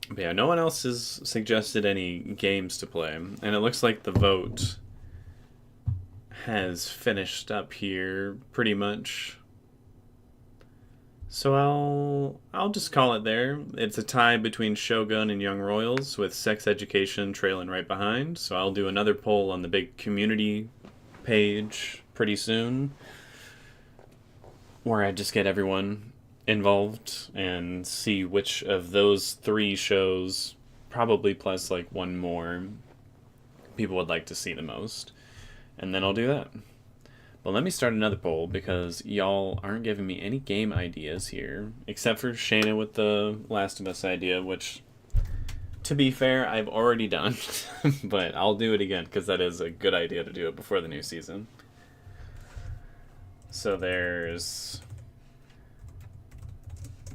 But yeah, no one else has suggested any games to play. And it looks like the vote has finished up here pretty much. So I'll just call it there. It's a tie between Shogun and Young Royals, with Sex Education trailing right behind. So I'll do another poll on the big community page pretty soon, where I just get everyone involved and see which of those 3 shows, probably plus like one more, people would like to see the most. And then I'll do that. But let me start another poll, because y'all aren't giving me any game ideas here, except for Shayna with the Last of Us idea, which, to be fair, I've already done. But I'll do it again, because that is a good idea to do it before the new season. So there's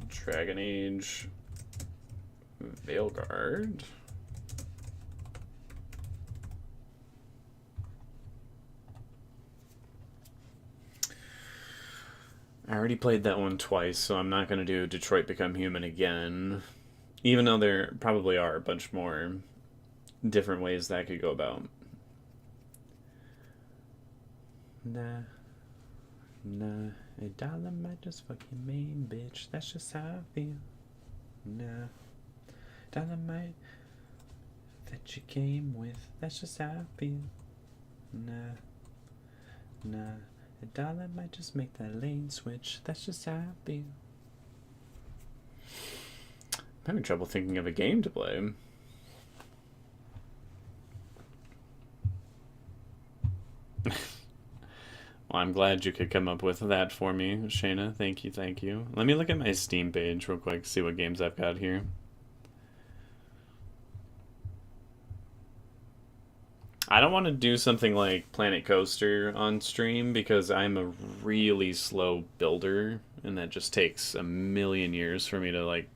Dragon Age Veilguard. I already played that one twice, so I'm not going to do Detroit Become Human again. Even though there probably are a bunch more different ways that I could go about. Nah, a dollar might just fuck your main bitch. That's just how I feel. Nah, dollar might that you came with. That's just how I feel. Nah. A dollar might just make that lane switch. That's just how I feel. I'm having trouble thinking of a game to play. Well, I'm glad you could come up with that for me, Shayna. Thank you. Let me look at my Steam page real quick, see what games I've got here. I don't want to do something like Planet Coaster on stream, because I'm a really slow builder, and that just takes a million years for me to like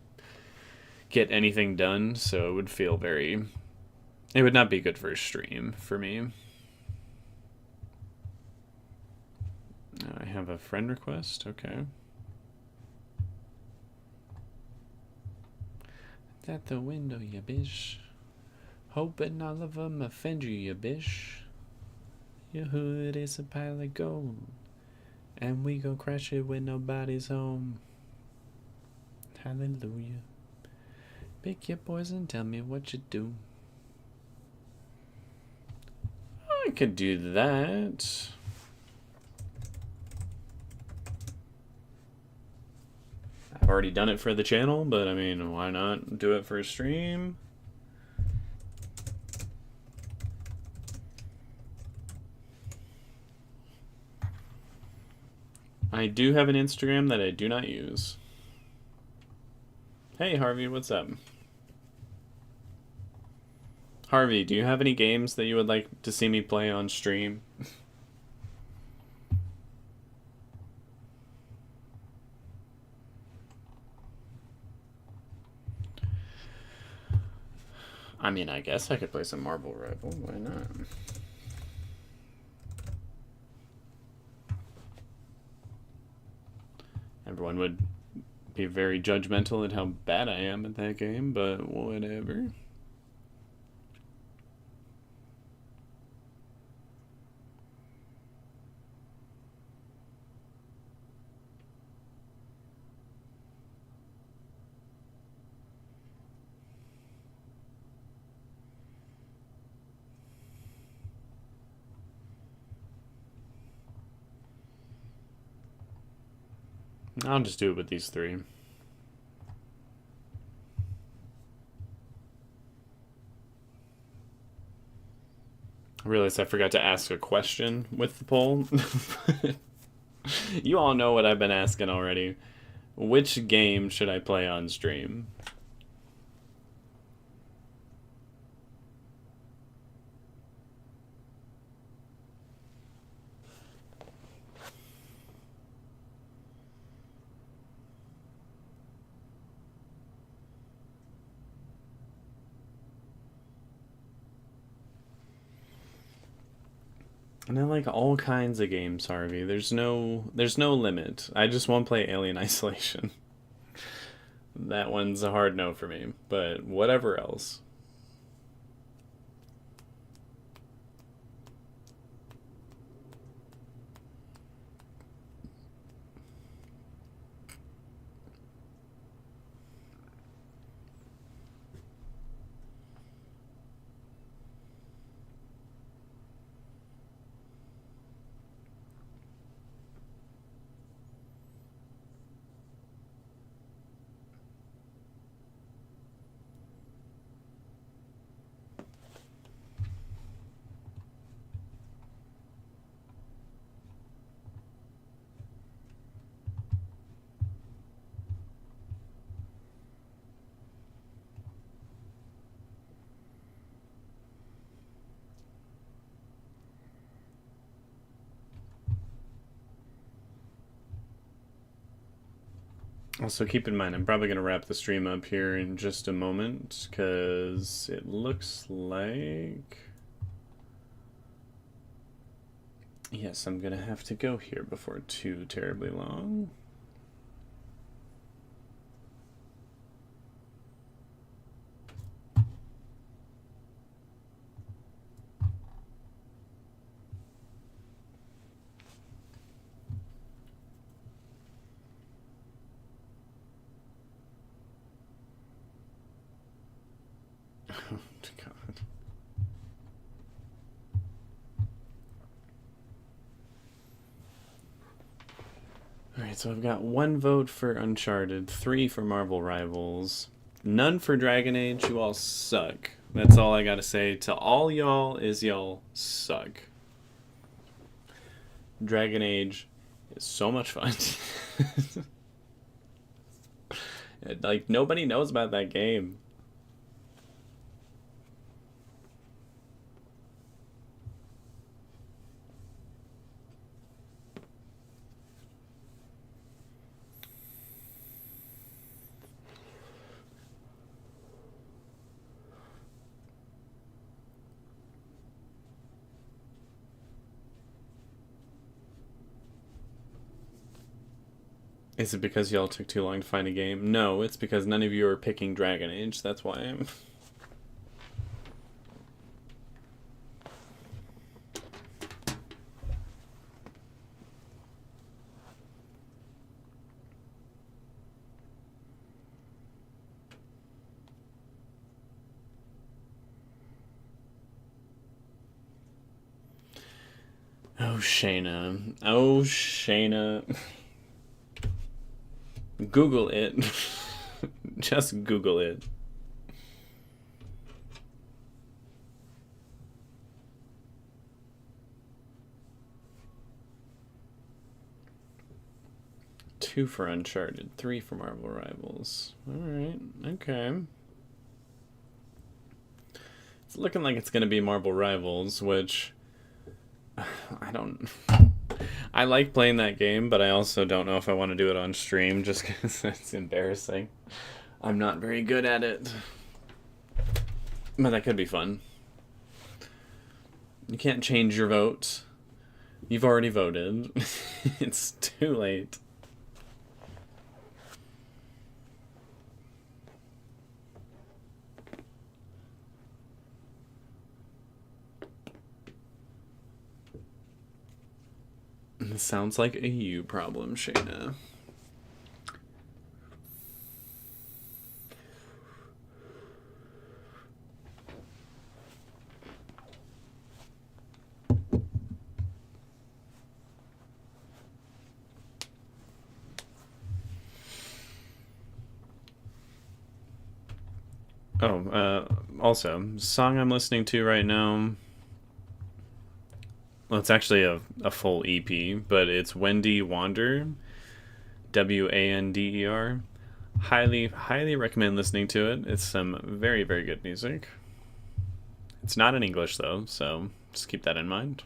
get anything done, so it would feel it would not be good for a stream for me. I have a friend request, okay. At the window, you bitch. Hoping all of them offend you, you bitch. Your hood is a pile of gold, and we gon' crash it when nobody's home. Hallelujah. Pick your poison, tell me what you do. I could do that. I've already done it for the channel, but I mean, why not do it for a stream? I do have an Instagram that I do not use. Hey Harvey, what's up? Harvey, do you have any games that you would like to see me play on stream? I mean, I guess I could play some Marvel Rival. Why not? Everyone would be very judgmental at how bad I am at that game, but whatever. I'll just do it with these three. I realized I forgot to ask a question with the poll. You all know what I've been asking already. Which game should I play on stream? And I like all kinds of games, Harvey. There's no limit. I just won't play Alien Isolation. That one's a hard no for me, but whatever else. Also, keep in mind, I'm probably going to wrap the stream up here in just a moment, because it looks like... Yes, I'm going to have to go here before too terribly long. Oh, God. Alright, so I've got 1 vote for Uncharted, 3 for Marvel Rivals, none for Dragon Age. You all suck. That's all I gotta say to all y'all is y'all suck. Dragon Age is so much fun. Like, nobody knows about that game. Is it because y'all took too long to find a game? No, it's because none of you are picking Dragon Age. That's why I'm... Oh, Shayna. Oh, Shayna. Google it. Just Google it. Two for Uncharted, 3 for Marvel Rivals. Alright, okay. It's looking like it's going to be Marvel Rivals, which I don't. I like playing that game, but I also don't know if I want to do it on stream just because it's embarrassing. I'm not very good at it. But that could be fun. You can't change your vote. You've already voted. It's too late. This sounds like a you problem, Shayna. Also, song I'm listening to right now. Well, it's actually a full EP, but it's Wendy Wander, Wander. Highly recommend listening to it. It's some very, very good music. It's not in English, though, so just keep that in mind.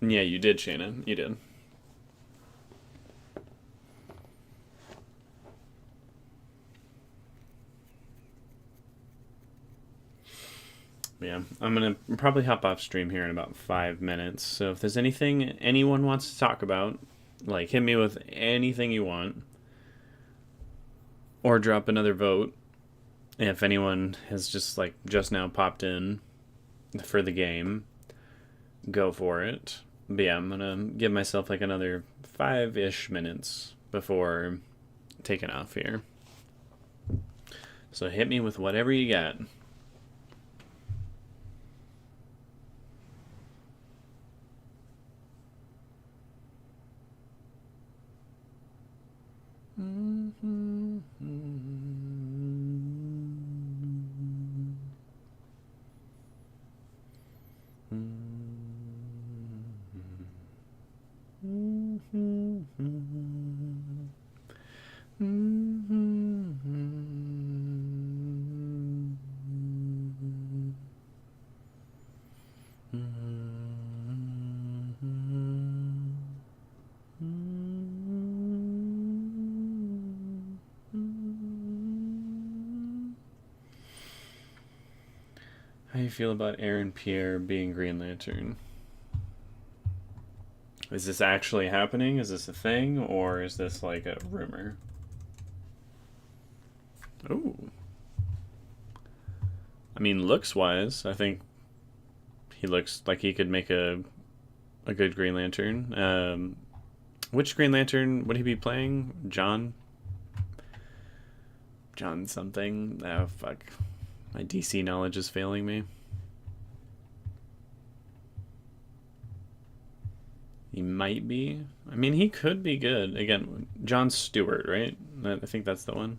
Yeah, you did, Shannon. You did. Yeah, I'm gonna probably hop off stream here in about 5 minutes. So if there's anything anyone wants to talk about, like hit me with anything you want, or drop another vote. If anyone has just now popped in for the game, go for it. But yeah, I'm gonna give myself like another 5-ish minutes before taking off here. So hit me with whatever you got. How do you feel about Aaron Pierre being Green Lantern? Is this actually happening? Is this a thing? Or is this like a rumor? Ooh. I mean, looks-wise, I think he looks like he could make a good Green Lantern. Which Green Lantern would he be playing? John something? Oh, fuck. My DC knowledge is failing me. He might be. I mean, he could be good. Again, John Stewart, right? I think that's the one.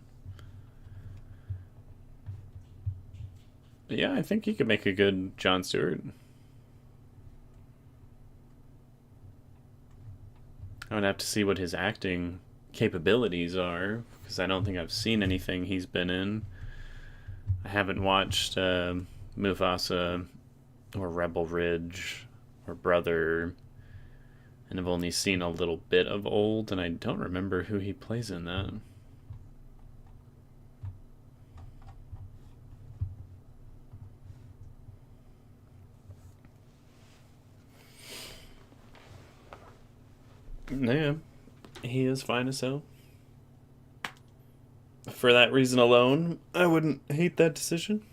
Yeah, I think he could make a good John Stewart. I would have to see what his acting capabilities are, because I don't think I've seen anything he's been in. I haven't watched Mufasa or Rebel Ridge or Brother, and I've only seen a little bit of Old, and I don't remember who he plays in that. Yeah, he is fine as hell. For that reason alone, I wouldn't hate that decision.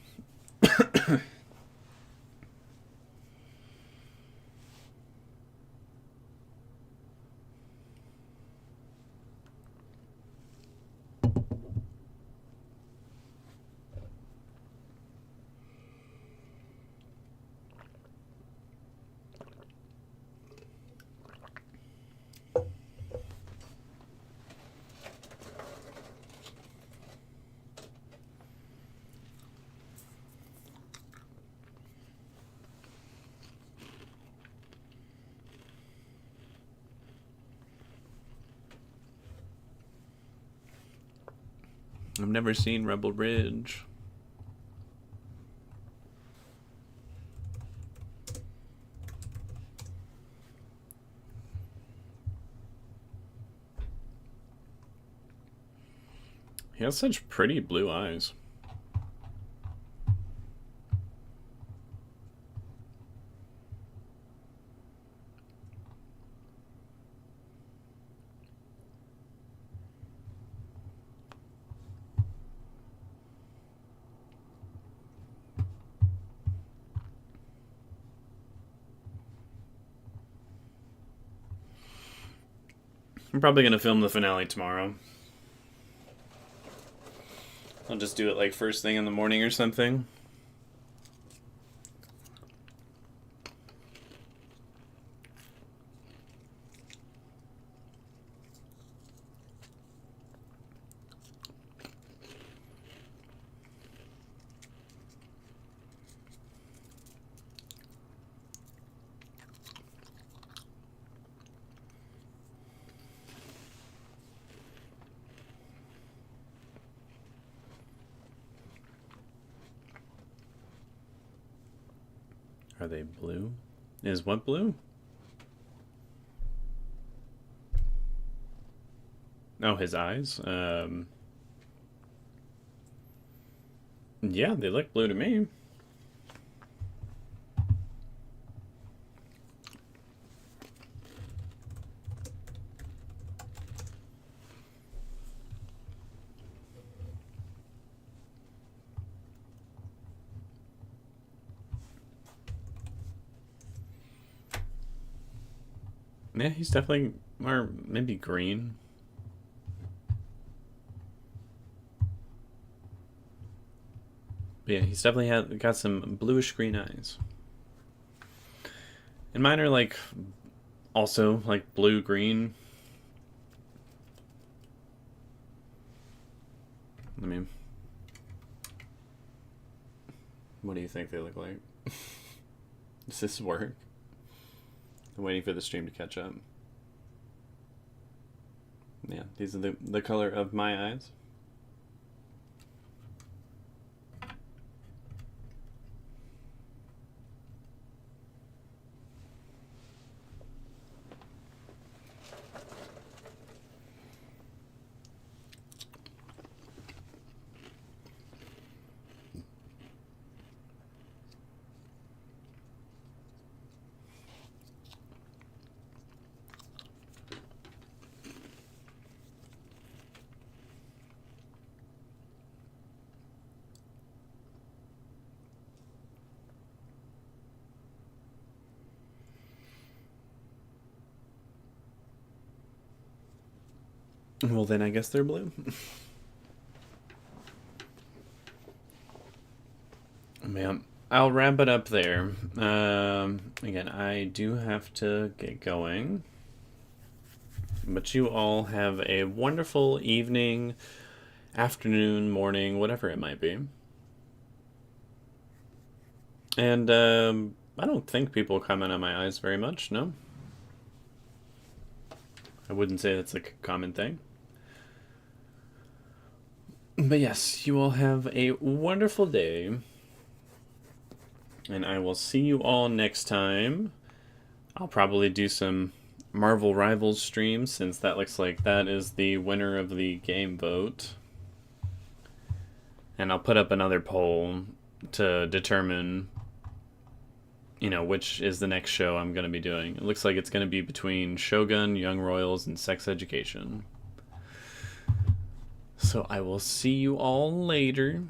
I've never seen Rebel Ridge. He has such pretty blue eyes. I'm probably going to film the finale tomorrow. I'll just do it like first thing in the morning or something. Are they blue? Is what blue? Oh, his eyes? Yeah, they look blue to me. Yeah, he's definitely, or maybe green. But yeah, he's definitely got some bluish green eyes. And mine are like, also like blue green. I mean, what do you think they look like? Does this work? I'm waiting for the stream to catch up. Yeah, these are the color of my eyes. Well, then I guess they're blue. Man, I'll wrap it up there. Again, I do have to get going. But you all have a wonderful evening, afternoon, morning, whatever it might be. And I don't think people comment on my eyes very much, no? I wouldn't say that's like a common thing. But yes, you all have a wonderful day. And I will see you all next time. I'll probably do some Marvel Rivals streams, since that looks like that is the winner of the game vote. And I'll put up another poll to determine, you know, which is the next show I'm going to be doing. It looks like it's going to be between Shogun, Young Royals, and Sex Education. So I will see you all later.